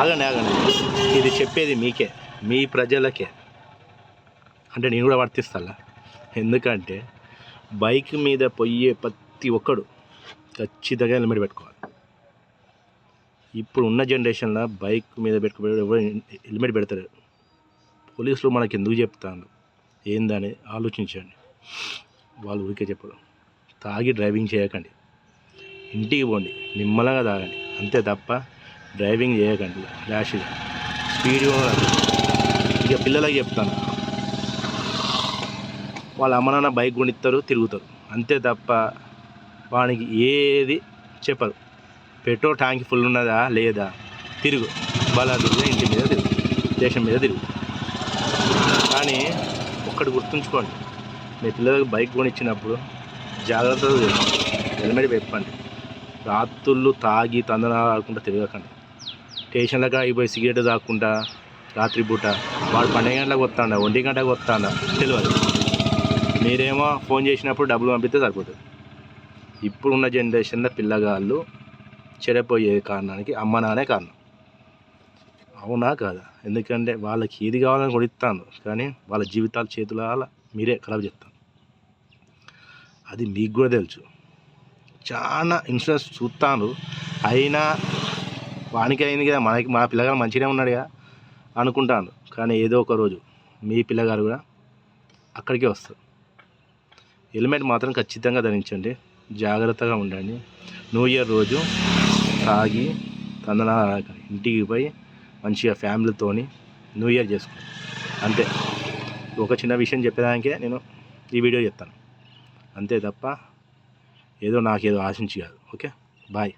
ఆగండి ఆగండి, ఇది చెప్పేది మీకే, మీ ప్రజలకే. అంటే నేను కూడా వర్తిస్తాను. ఎందుకంటే బైక్ మీద పోయే ప్రతి ఒక్కడు ఖచ్చితంగా హెల్మెట్ పెట్టుకోవాలి. ఇప్పుడు ఉన్న జనరేషన్లో బైక్ మీద పెట్టుకోవడం ఎవరు హెల్మెట్ పెడతారు? పోలీసులు మనకి ఎందుకు చెప్తాను ఏందని ఆలోచించండి. వాళ్ళు ఊరికే చెప్పరు. తాగి డ్రైవింగ్ చేయకండి, ఇంటికి పోండి, నిమ్మలంగా తాగండి, అంతే తప్ప డ్రైవింగ్ చేయకండి ర్యాష్గా, స్పీడ్గా. ఇక పిల్లలకి చెప్తాను, వాళ్ళ అమ్మ నాన్న బైక్ కొనిస్తారు, తిరుగుతారు, అంతే తప్ప వానికి ఏది చెప్పరు. పెట్రోల్ ట్యాంక్ ఫుల్ ఉన్నదా లేదా, తిరుగు, బలాదుగా ఇంటి మీద తిరుగు, దేశం మీద తిరుగు. కానీ ఒక్కటి గుర్తుంచుకోండి, మీ పిల్లలకు బైక్ కొనిచ్చినప్పుడు జాగ్రత్తగా తిరగండి, హెల్మెట్ పెట్టుకోండి. రాత్రుళ్ళు తాగి తందనాలు ఆడుకుంటూ తిరగకండి. స్టేషన్లకు అయిపోయి సిగరెట్ తాక్కుంటా రాత్రి పూట వాడు 12 గంటలకు వస్తాడా 1 గంటకు వస్తాడా తెలియదు. మీరేమో ఫోన్ చేసినప్పుడు డబ్బులు పంపిస్తే సరిపోతుంది. ఇప్పుడున్న జనరేషన్లో పిల్లగాళ్ళు చెడిపోయే కారణానికి అమ్మ నాన్నే కారణం. అవునా కాదా? ఎందుకంటే వాళ్ళకి ఏది కావాలని కొనిస్తాను, కానీ వాళ్ళ జీవితాలు చేతుల మీరే ఖరాబ్ చేస్తాను. అది మీకు కూడా తెలుసు. చాలా ఇన్సూరెన్స్ చూస్తాను, అయినా వానికి అయింది కదా, మనకి మా పిల్లగాడు మంచిగానే ఉన్నాడుగా అనుకుంటాను. కానీ ఏదో ఒక రోజు మీ పిల్లగారు కూడా అక్కడికే వస్తారు. హెల్మెట్ మాత్రం ఖచ్చితంగా ధరించండి, జాగ్రత్తగా ఉండండి. న్యూ ఇయర్ రోజు తాగి తందనాలు ఇంటికి పోయి మంచిగా ఫ్యామిలీతోని న్యూ ఇయర్ చేసుకోండి, అంతే. ఒక చిన్న విషయం చెప్పేదానికే నేను ఈ వీడియో చెప్తాను, అంతే తప్ప ఏదో నాకేదో ఆశించి కాదు. Okay, bye.